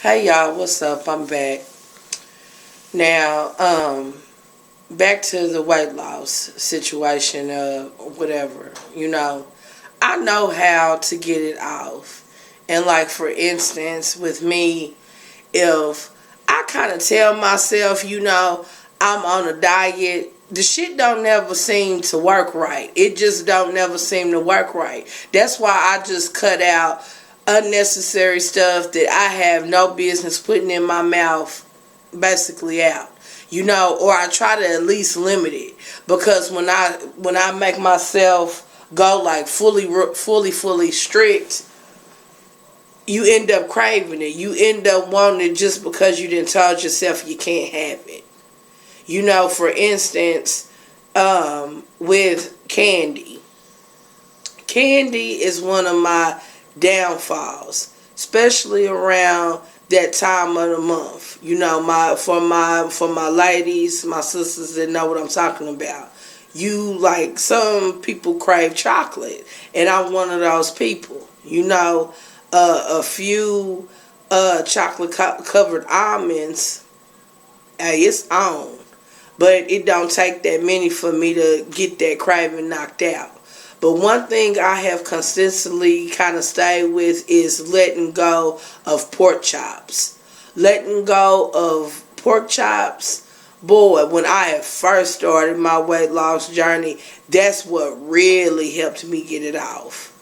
Hey y'all, what's up? I'm back. Now, back to the weight loss situation, whatever. I know how to get it off. And like for instance, with me, if I kind of tell myself, I'm on a diet, the shit don't never seem to work right. It just don't never seem to work right. That's why I just cut out unnecessary stuff that I have no business putting in my mouth basically out. Or I try to at least limit it because when I make myself go like fully strict, you end up craving it. You end up wanting it just because you didn't told yourself you can't have it. For instance, with candy. Candy is one of my downfalls, especially around that time of the month. For my ladies, my sisters that know what I'm talking about. Some people crave chocolate, and I'm one of those people. A few chocolate covered almonds, hey, it's on. But it don't take that many for me to get that craving knocked out. But one thing I have consistently kind of stayed with is letting go of pork chops. Letting go of pork chops, boy, when I had first started my weight loss journey, that's what really helped me get it off.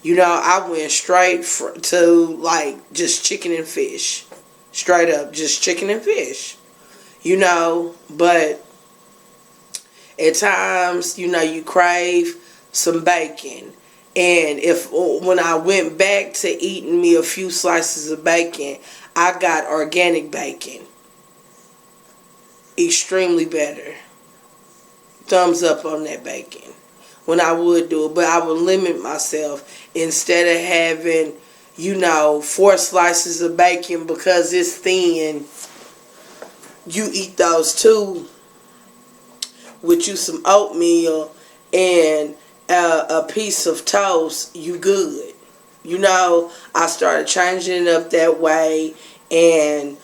I went straight to like just chicken and fish. Straight up, just chicken and fish. But at times, you crave some bacon. And when I went back to eating me a few slices of bacon, I got organic bacon. Extremely better. Thumbs up on that bacon. When I would do it, but I would limit myself instead of having, four slices of bacon because it's thin. You eat those two with you some oatmeal and a piece of toast, you good. I started changing it up that way and,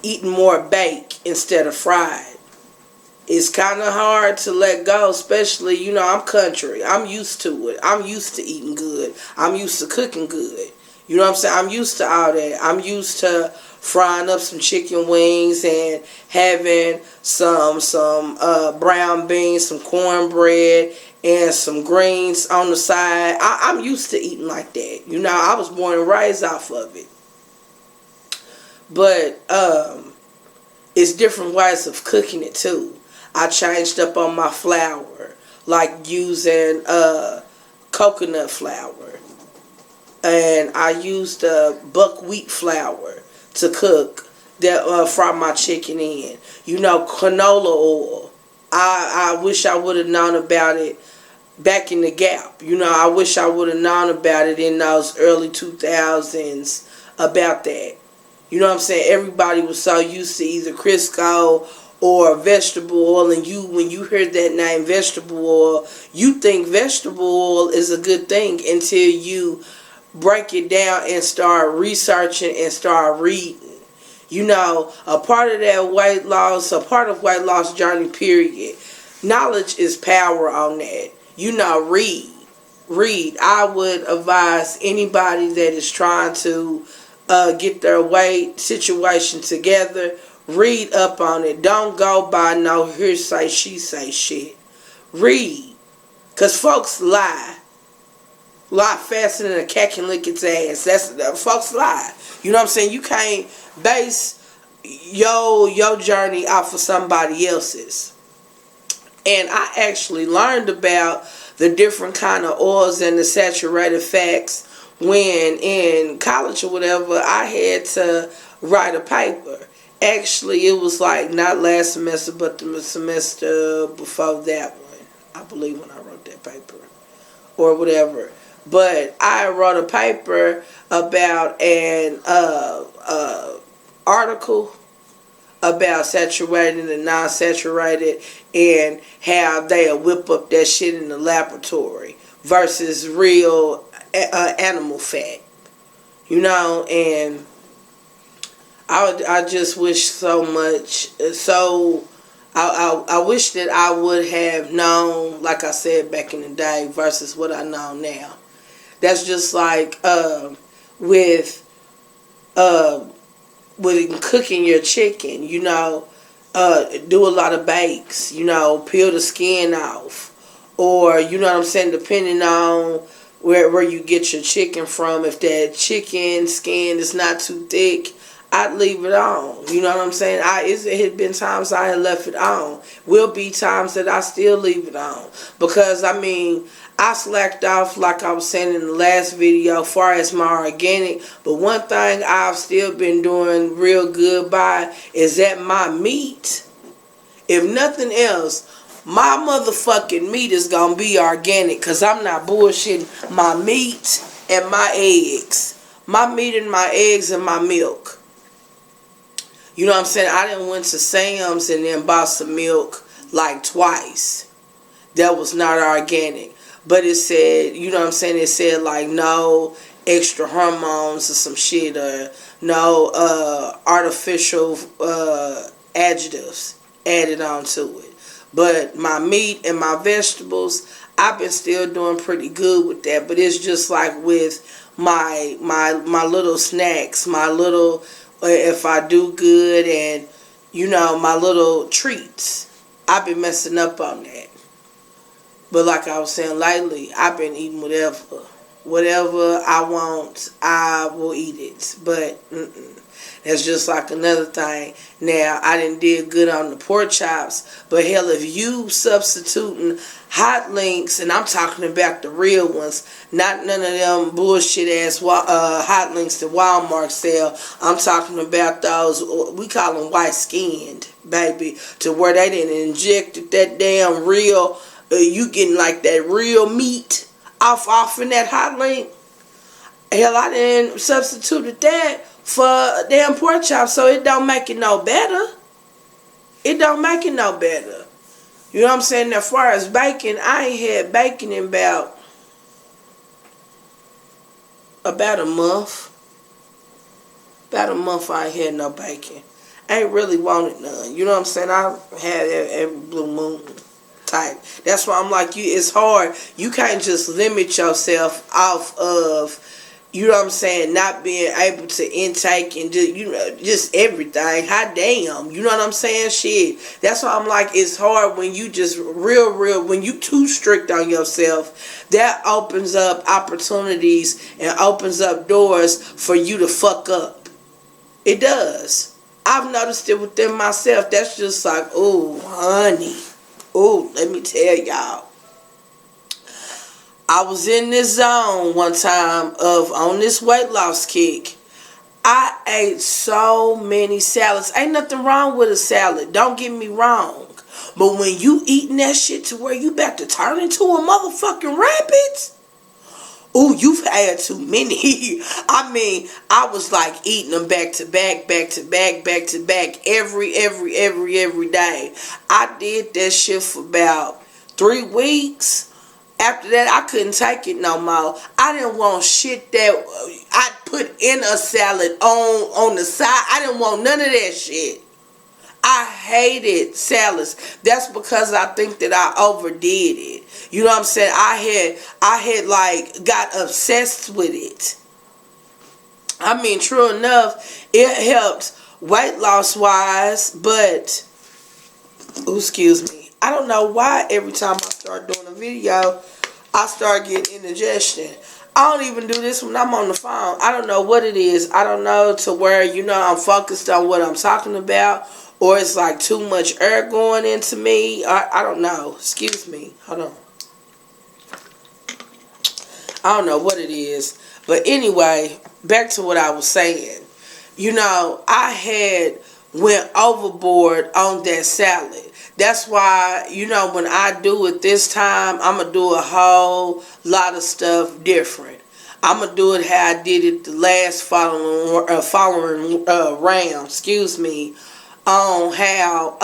eating more baked instead of fried. It's kind of hard to let go, especially, I'm country. I'm used to it. I'm used to eating good. I'm used to cooking good. You know what I'm saying? I'm used to all that. I'm used to frying up some chicken wings and having some brown beans, some cornbread, and some greens on the side. I'm used to eating like that. I was born and raised off of it. But it's different ways of cooking it too. I changed up on my flour, like using coconut flour. And I used buckwheat flour to cook that fry my chicken in. Canola oil. I wish I would have known about it back in the Gap. I wish I would have known about it in those early 2000s about that. You know what I'm saying? Everybody was so used to either Crisco or vegetable oil, and when you hear that name vegetable oil, you think vegetable oil is a good thing until you break it down and start researching and start reading. A part of that weight loss, a part of weight loss journey period, knowledge is power on that. Read. I would advise anybody that is trying to get their weight situation together, read up on it. Don't go by no hearsay, she say shit. Read. Because folks lie. Lie faster than a cat can lick its ass. Folks lie. You know what I'm saying? You can't base your journey off of somebody else's. And I actually learned about the different kind of oils and the saturated fats when in college or whatever. I had to write a paper. Actually, it was like not last semester, but the semester before that one. I believe when I wrote that paper or whatever. But I wrote a paper about an article about saturated and non-saturated and how they'll whip up that shit in the laboratory versus real animal fat. and I just wish so much. So I wish that I would have known, like I said back in the day, versus what I know now. That's just like with uh, with cooking your chicken. Do a lot of bakes. Peel the skin off, or you know what I'm saying. Depending on where you get your chicken from, if that chicken skin is not too thick, I'd leave it on. You know what I'm saying? It had been times I had left it on. Will be times that I still leave it on. Because, I slacked off, like I was saying in the last video, far as my organic. But one thing I've still been doing real good by is that my meat, if nothing else, my motherfucking meat is going to be organic. Because I'm not bullshitting my meat and my eggs. My meat and my eggs and my milk. You know what I'm saying? I done went to Sam's and then bought some milk like twice. That was not organic. But it said, you know what I'm saying? It said like no extra hormones or some shit, or no artificial adjectives added on to it. But my meat and my vegetables, I've been still doing pretty good with that. But it's just like with my little snacks, my little, if I do good, and my little treats, I've been messing up on that. But like I was saying lately, I've been eating whatever I want, I will eat it. But that's just like another thing. Now, I did good on the pork chops, but hell, if you substituting hot links, and I'm talking about the real ones, not none of them bullshit ass hot links that Walmart sell. I'm talking about those, we call them white skinned, baby, to where they didn't injected that damn real, you getting like that real meat off in that hot link. Hell, I didn't substituted that for damn pork chop, so it don't make it no better. It don't make it no better. You know what I'm saying? As far as bacon, I ain't had bacon in about a month. About a month I ain't had no bacon. I ain't really wanted none. You know what I'm saying? I had every blue moon type. That's why I'm like, it's hard. You can't just limit yourself off of, you know what I'm saying, not being able to intake and just everything. Hot damn. You know what I'm saying? Shit. That's why I'm like, it's hard when you just real, when you too strict on yourself. That opens up opportunities and opens up doors for you to fuck up. It does. I've noticed it within myself. That's just like, oh, honey. Oh, let me tell y'all. I was in this zone one time on this weight loss kick. I ate so many salads. Ain't nothing wrong with a salad. Don't get me wrong. But when you eating that shit to where you about to turn into a motherfucking rabbit, ooh, you've had too many. I was like eating them back to back, every day. I did that shit for about 3 weeks. After that, I couldn't take it no more. I didn't want shit that I put in a salad on the side. I didn't want none of that shit. I hated salads. That's because I think that I overdid it. You know what I'm saying? I had like got obsessed with it. True enough, it helped weight loss wise, but excuse me. I don't know why every time I start doing a video, I start getting indigestion. I don't even do this when I'm on the phone. I don't know what it is. I don't know to where, I'm focused on what I'm talking about, or it's like too much air going into me. I don't know. Excuse me. Hold on. I don't know what it is. But anyway, back to what I was saying. I had went overboard on that salad. That's why, when I do it this time, I'm going to do a whole lot of stuff different. I'm going to do it how I did it the last following round, on how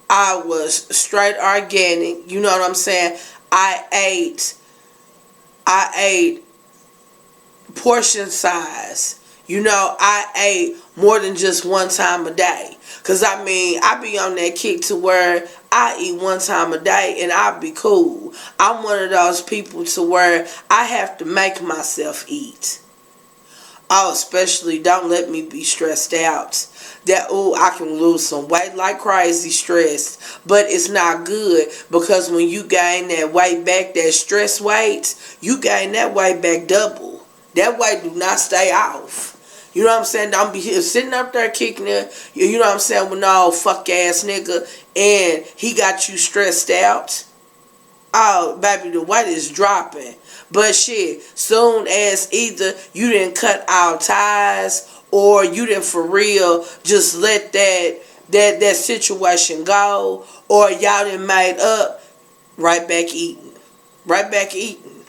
I was straight organic. You know what I'm saying? I ate portion size. You know, I ate more than just one time a day. Because, I mean, I be on that kick to where I eat one time a day and I be cool. I'm one of those people to where I have to make myself eat. Oh, especially don't let me be stressed out. I can lose some weight like crazy stressed. But it's not good because when you gain that weight back, that stress weight, you gain that weight back double. That weight do not stay off. You know what I'm saying? Don't be sitting up there kicking it. You know what I'm saying? With no fuck ass nigga and he got you stressed out. Oh, baby, the weight is dropping. But shit, soon as either you didn't cut out ties or you didn't for real just let that situation go, or y'all didn't made up, right back eating. Right back eating.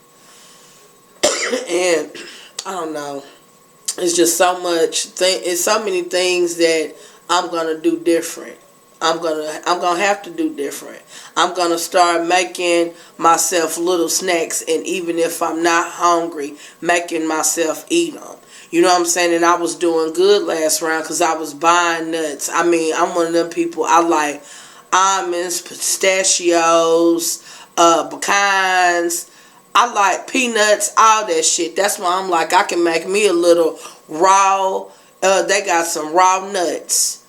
And I don't know. It's just so much it's so many things that I'm gonna do different. I'm gonna have to do different. I'm gonna start making myself little snacks, and even if I'm not hungry, making myself eat them. You know what I'm saying? And I was doing good last round because I was buying nuts. I mean, I'm one of them people. I like almonds, pistachios, pecans. I like peanuts, all that shit. That's why I'm like, I can make me a little raw. They got some raw nuts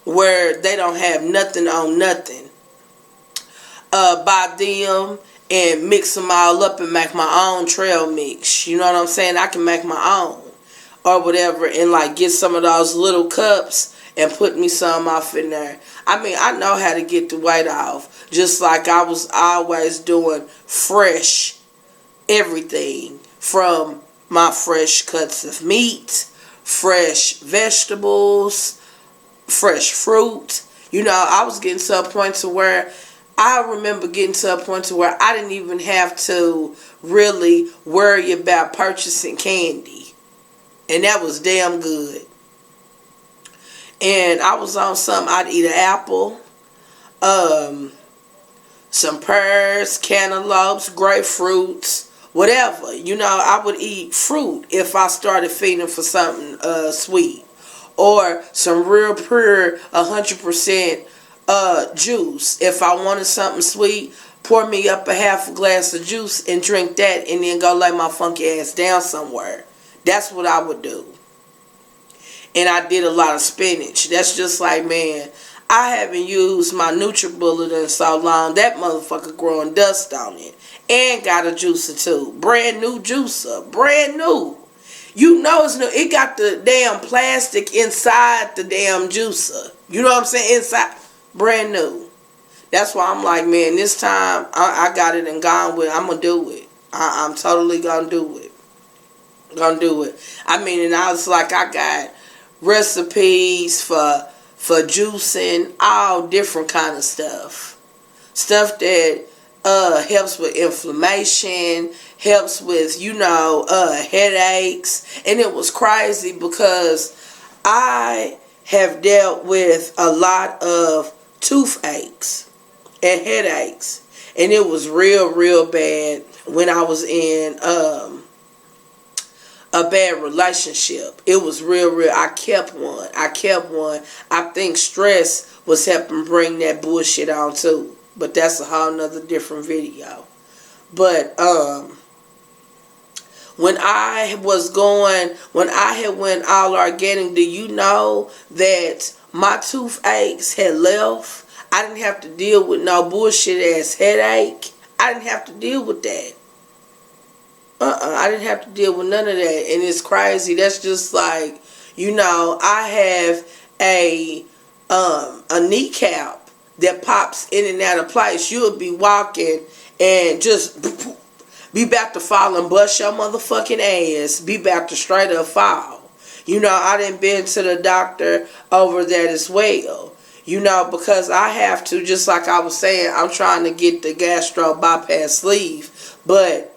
where they don't have nothing on nothing. Buy them and mix them all up and make my own trail mix. You know what I'm saying? I can make my own or whatever, and like get some of those little cups and put me some off in there. I mean, I know how to get the weight off. Just like I was always doing fresh everything, from my fresh cuts of meat, fresh vegetables, fresh fruit. You know, I was getting to a point to where I remember getting to a point to where I didn't even have to really worry about purchasing candy. And that was damn good. And I was on something, I'd eat an apple, some pears, cantaloupes, grapefruits, whatever. You know, I would eat fruit if I started feeding for something sweet. Or some real pure 100% juice. If I wanted something sweet, pour me up a half a glass of juice and drink that, and then go lay my funky ass down somewhere. That's what I would do. And I did a lot of spinach. That's just like, man, I haven't used my NutriBullet in so long. That motherfucker growing dust on it. And got a juicer too. Brand new juicer. Brand new. You know it's new. It got the damn plastic inside the damn juicer. You know what I'm saying? Inside. Brand new. That's why I'm like, man, this time I got it and gone with it. I'm going to do it. I'm totally going to do it. Gonna do it. I mean, and I was like, I got recipes for juicing, all different kind of stuff. Stuff that helps with inflammation, helps with, you know, headaches. And it was crazy because I have dealt with a lot of toothaches and headaches. And it was real bad when I was in a bad relationship. It was real. I kept one. I think stress was helping bring that bullshit on too. But that's a whole nother different video. But when I had went all organic, do you know that my toothaches had left? I didn't have to deal with no bullshit ass headache. I didn't have to deal with that. I didn't have to deal with none of that. And it's crazy. That's just like, you know, I have a kneecap that pops in and out of place. You'll be walking and just be about to fall and bust your motherfucking ass. Be about to straight up fall. You know, I done been to the doctor over that as well. You know, because I have to, just like I was saying, I'm trying to get the gastro bypass sleeve. But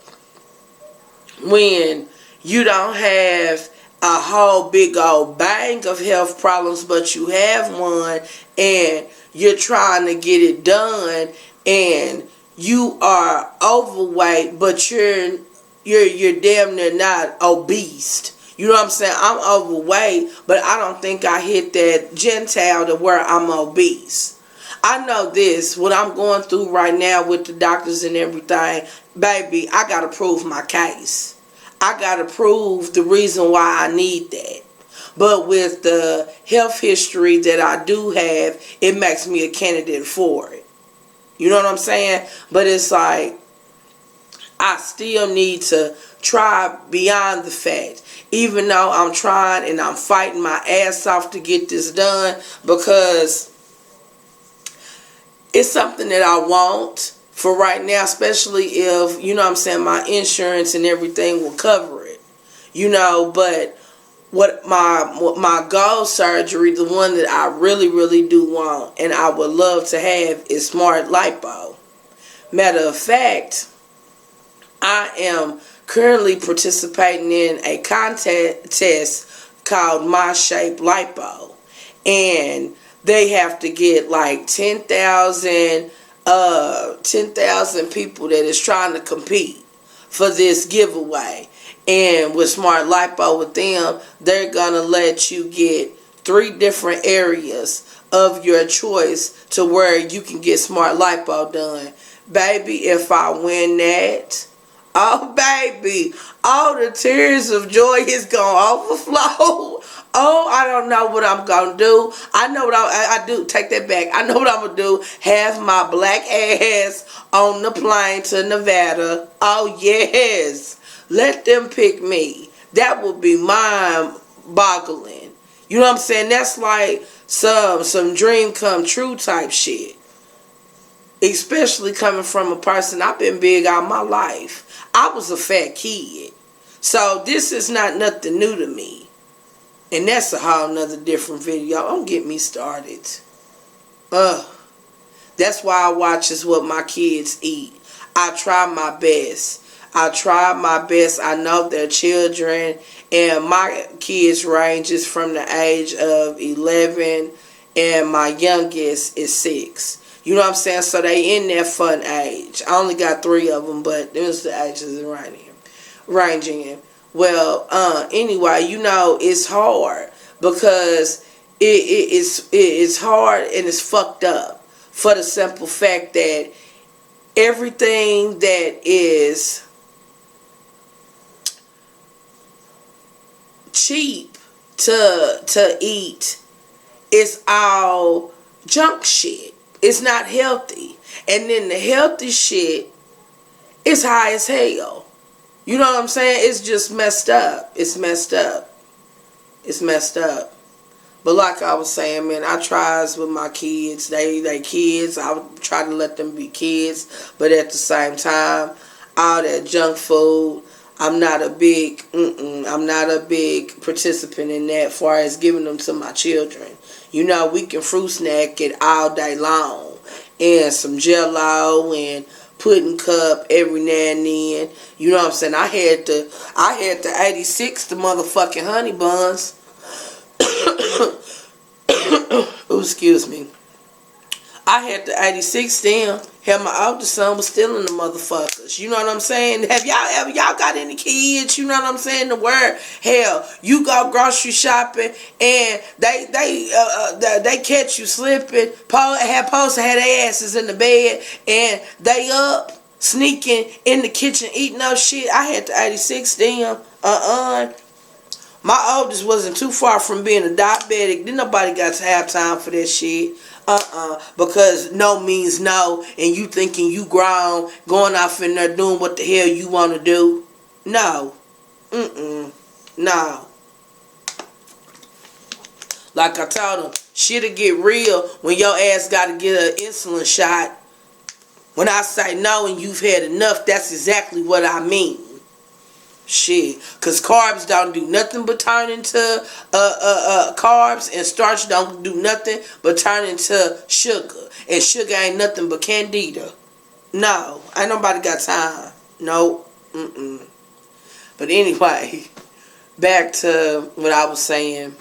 when you don't have a whole big old bang of health problems, but you have one and you're trying to get it done, and you are overweight, but you're you're damn near not obese. You know what I'm saying? I'm overweight, but I don't think I hit that gentile to where I'm obese. I know this, what I'm going through right now with the doctors and everything, baby, I gotta prove my case. I gotta prove the reason why I need that. But with the health history that I do have, it makes me a candidate for it. You know what I'm saying? But it's like, I still need to try beyond the fact. Even though I'm trying and I'm fighting my ass off to get this done, because it's something that I want for right now, especially if, you know what I'm saying, my insurance and everything will cover it. You know, but what my goal surgery, the one that I really, really do want and I would love to have, is smart lipo. Matter of fact, I am currently participating in a contest called My Shape Lipo. And they have to get like 10,000 people that is trying to compete for this giveaway. And with Smart Lipo, with them, they're going to let you get 3 different areas of your choice to where you can get Smart Lipo done. Baby, if I win that, oh, baby, all the tears of joy is going to overflow. Oh, I don't know what I'm going to do. I know what I do. Take that back. I know what I'm going to do. Have my black ass on the plane to Nevada. Oh, yes. Let them pick me. That would be mind-boggling. You know what I'm saying? That's like some dream come true type shit. Especially coming from a person, I've been big all my life. I was a fat kid. So this is not nothing new to me. And that's a whole nother different video. Don't get me started. That's why I watch is what my kids eat. I try my best. I know they're children. And my kids ranges from the age of 11. And my youngest is 6. You know what I'm saying? So they in that fun age. I only got 3 of them, but there's the ages ranging in. Well, anyway, you know, it's hard because it's hard and it's fucked up for the simple fact that everything that is cheap to eat is all junk shit. It's not healthy. And then the healthy shit is high as hell. You know what I'm saying? It's just messed up. It's messed up. It's messed up. But like I was saying, man, I tries with my kids. They kids. I would try to let them be kids. But at the same time, all that junk food, I'm not a big participant in that as far as giving them to my children. You know, we can fruit snack it all day long. And some Jell-O and pudding cup every now and then. You know what I'm saying? I had the 86, the motherfucking honey buns. Oh, excuse me. I had the 86 then. Hell, my oldest son was still in the motherfuckers. You know what I'm saying? Have y'all got any kids? You know what I'm saying? The word, hell, you go grocery shopping and they catch you slipping. Had their asses in the bed and they up sneaking in the kitchen eating up shit. I had the 86 then. My oldest wasn't too far from being a diabetic. Then nobody got to have time for that shit. Because no means no, and you thinking you grown, going off in there doing what the hell you want to do. No. No. Like I told them, shit'll get real when your ass got to get an insulin shot. When I say no and you've had enough, that's exactly what I mean. Shit, because carbs don't do nothing but turn into carbs, and starch don't do nothing but turn into sugar, and sugar ain't nothing but candida. No, ain't nobody got time. No. But anyway, back to what I was saying.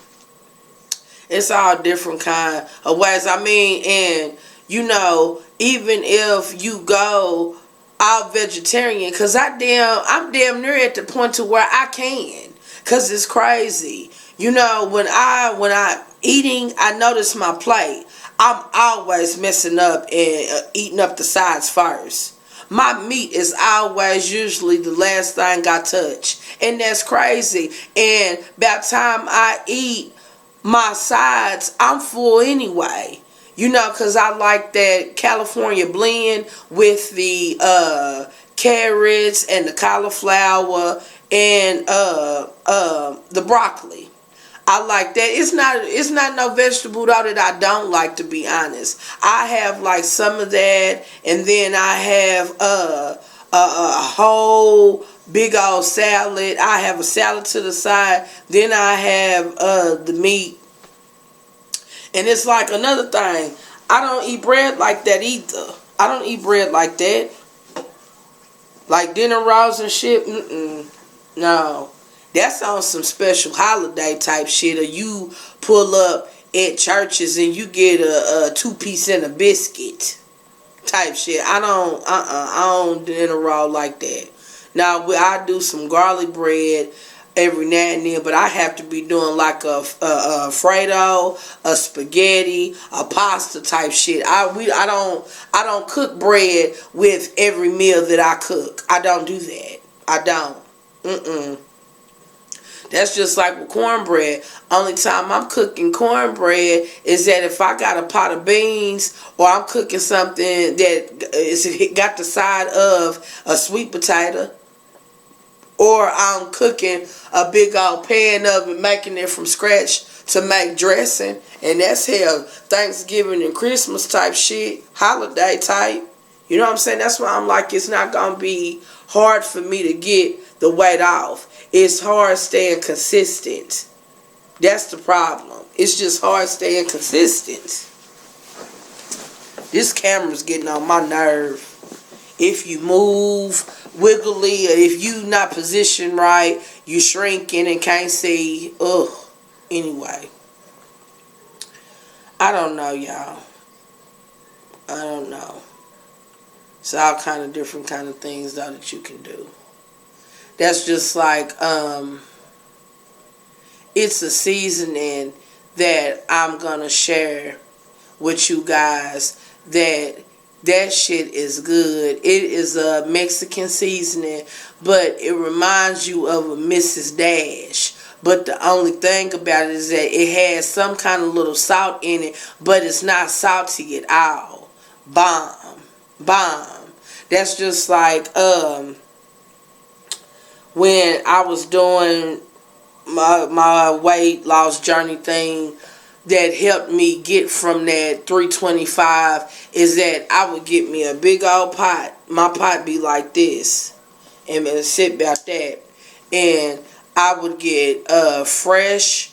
It's all different kind of ways. I mean, and you know, even if you go all vegetarian, cause I'm damn near at the point to where I can, cause it's crazy. You know, when I eating, I notice my plate. I'm always messing up and eating up the sides first. My meat is always usually the last thing I touch, and that's crazy. And by the time I eat my sides, I'm full anyway. You know, because I like that California blend with the carrots and the cauliflower and the broccoli. I like that. It's not no vegetable though that I don't like, to be honest. I have like some of that, and then I have a whole big old salad. I have a salad to the side. Then I have the meat. And it's like another thing. I don't eat bread like that either. I don't eat bread like that. Like dinner rolls and shit. No. That's on some special holiday type shit. Or you pull up at churches and you get a 2-piece and a biscuit type shit. I don't dinner roll like that. Now I do some garlic bread every now and then, but I have to be doing like a Fredo, a spaghetti, a pasta type shit. I don't cook bread with every meal that I cook. I don't do that. I don't. That's just like with cornbread. Only time I'm cooking cornbread is that if I got a pot of beans, or I'm cooking something that is got the side of a sweet potato, or I'm cooking a big old pan of it, making it from scratch to make dressing. And that's hell, Thanksgiving and Christmas type shit, holiday type. You know what I'm saying? That's why I'm like, it's not going to be hard for me to get the weight off. It's hard staying consistent. That's the problem. It's just hard staying consistent. This camera's getting on my nerve. If you move wiggly, or if you not positioned right, you shrinking and can't see. Ugh. Anyway. I don't know, y'all. I don't know. It's all kind of different kind of things though that you can do. That's just like it's a seasoning that I'm gonna share with you guys that shit is good. It is a Mexican seasoning, but it reminds you of a Mrs. Dash. But the only thing about it is that it has some kind of little salt in it, but it's not salty at all. Bomb. That's just like when I was doing my weight loss journey thing, that helped me get from that 325 is that I would get me a big old pot. My pot be like this, and sit about that, and I would get fresh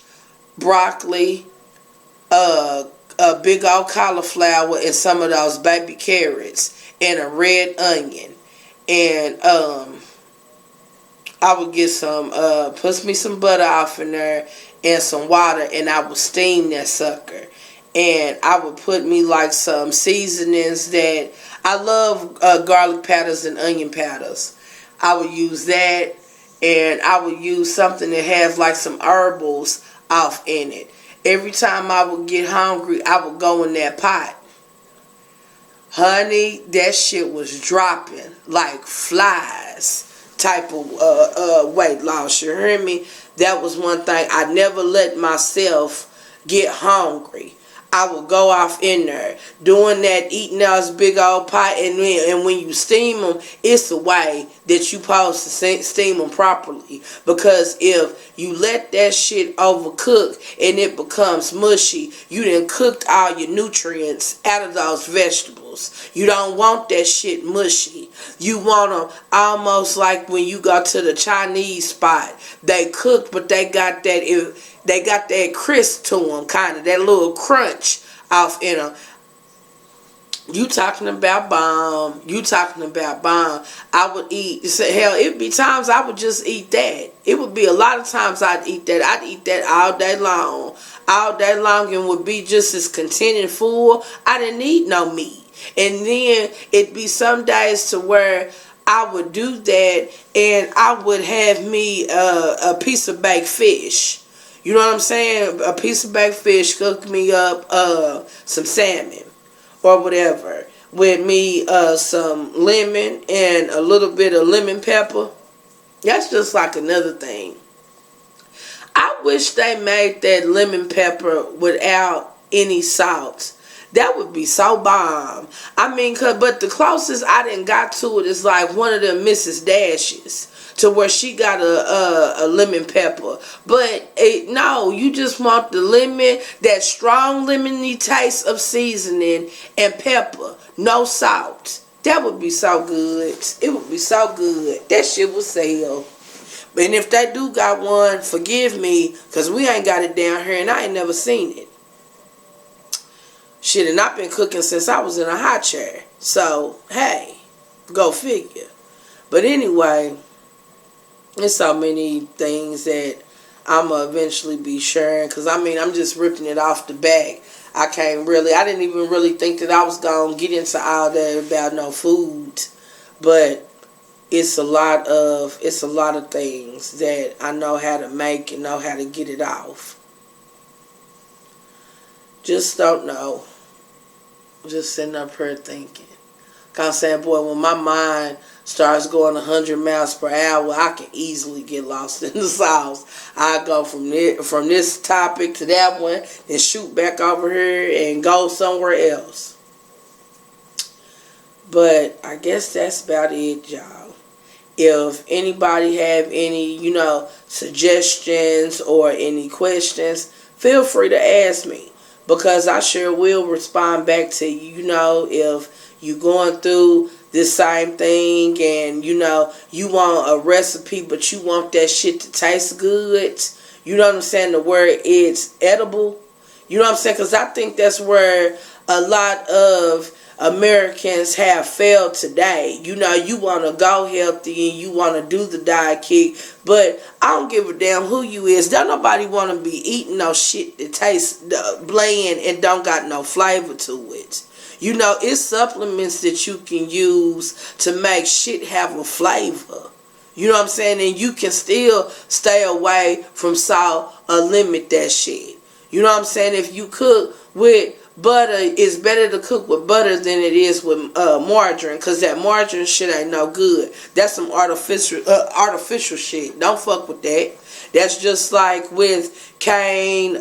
broccoli, a big old cauliflower, and some of those baby carrots, and a red onion, and I would get some put me some butter off in there and some water, and I would steam that sucker. And I would put me like some seasonings that I love, garlic powders and onion powders. I would use that, and I would use something that has like some herbals off in it. Every time I would get hungry, I would go in that pot. Honey, that shit was dropping like flies type of weight loss. You hear me? That was one thing. I never let myself get hungry. I would go off in there doing that, eating those big old pot, and when you steam them, it's the way that you supposed to steam them properly. Because if you let that shit overcook and it becomes mushy, you done cooked all your nutrients out of those vegetables. You don't want that shit mushy. You want them almost like when you go to the Chinese spot. They cook, but they got that crisp to them, kind of that little crunch off in them. You talking about bomb. I would eat, hell, it'd be times I would just eat that. It would be a lot of times I'd eat that. I'd eat that all day long, and would be just as content and full. I didn't eat no meat. And then it'd be some days to where I would do that and I would have me a piece of baked fish. You know what I'm saying? A piece of baked fish, cook me up some salmon or whatever. With me some lemon and a little bit of lemon pepper. That's just like another thing. I wish they made that lemon pepper without any salt. That would be so bomb. I mean, but the closest I didn't got to it is like one of them Mrs. Dashes, to where she got a lemon pepper. But no, you just want the lemon, that strong lemony taste of seasoning and pepper, no salt. That would be so good. It would be so good. That shit would sell. And if they do got one, forgive me, because we ain't got it down here and I ain't never seen it. Shit, and I've been cooking since I was in a high chair. So, hey, go figure. But anyway, there's so many things that I'm going to eventually be sharing. Because, I mean, I'm just ripping it off the bat. I didn't even really think that I was going to get into all that about no food. But it's a lot of things that I know how to make and know how to get it off. Just don't know. Just sitting up here thinking. I'm saying, boy, when my mind starts going 100 miles per hour, I can easily get lost in the sauce. I go from this topic to that one and shoot back over here and go somewhere else. But I guess that's about it, y'all. If anybody have any, suggestions or any questions, feel free to ask me, because I sure will respond back to you. If you going through this same thing and, you want a recipe, but you want that shit to taste good, you know what I'm saying, to where it's edible. You know what I'm saying? Because I think that's where a lot of Americans have failed today. You want to go healthy and you want to do the diet kick, but I don't give a damn who you is. Don't nobody want to be eating no shit that tastes bland and don't got no flavor to it. It's supplements that you can use to make shit have a flavor. You know what I'm saying? And you can still stay away from salt or limit that shit. You know what I'm saying? If you cook with butter, it's better to cook with butter than it is with margarine, because that margarine shit ain't no good. That's some artificial shit. Don't fuck with that. That's just like with cane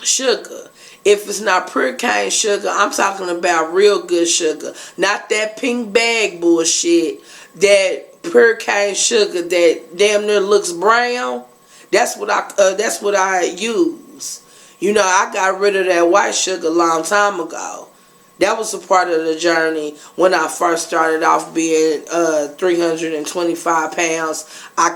sugar. If it's not pure cane sugar, I'm talking about real good sugar, not that pink bag bullshit. That pure cane sugar that damn near looks brown. That's what I use. I got rid of that white sugar a long time ago. That was a part of the journey when I first started off being 325 pounds. I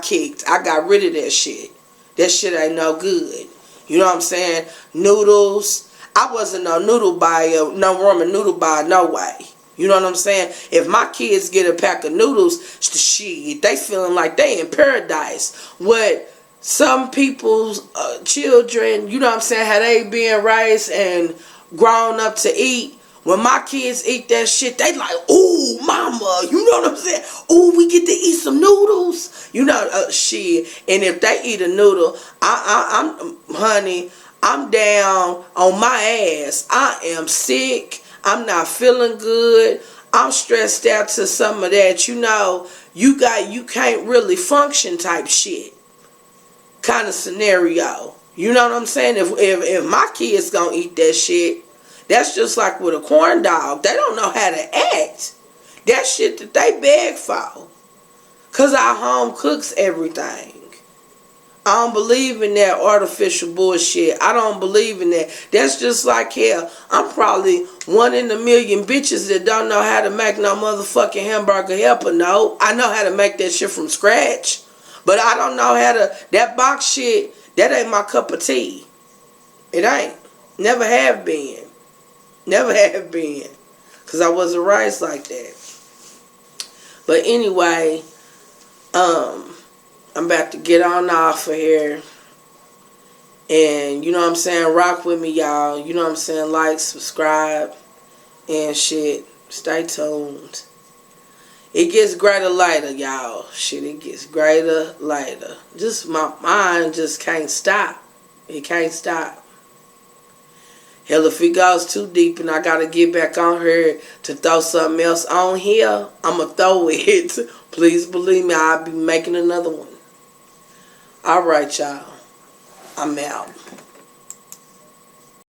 got rid of that shit. That shit ain't no good. You know what I'm saying? Noodles. I wasn't no noodle buyer, no ramen noodle buyer, no way. You know what I'm saying? If my kids get a pack of noodles, shit, they feeling like they in paradise. What some people's children, you know what I'm saying, how they being raised and grown up to eat. When my kids eat that shit, they like, ooh, mama, you know what I'm saying? Ooh, we get to eat some noodles. Shit. And if they eat a noodle, I'm down on my ass. I am sick. I'm not feeling good. I'm stressed out to some of that. You can't really function type shit kind of scenario. You know what I'm saying? If my kids gonna eat that shit, that's just like with a corn dog. They don't know how to act. That shit that they beg for. Because our home cooks everything. I don't believe in that artificial bullshit. I don't believe in that. That's just like hell. I'm probably one in a million bitches that don't know how to make no motherfucking hamburger helper. No, I know how to make that shit from scratch. But I don't know how to, that box shit, that ain't my cup of tea. It ain't. Never have been. Never have been. Because I wasn't raised like that. But anyway, I'm about to get on off of here. And you know what I'm saying? Rock with me, y'all. You know what I'm saying? Like, subscribe. and shit. Stay tuned. It gets greater later, y'all. Shit, it gets greater later. Just my mind just can't stop. It can't stop. Hell, if it goes too deep and I gotta get back on here to throw something else on here, I'ma throw it. Please believe me, I'll be making another one. Alright, y'all. I'm out.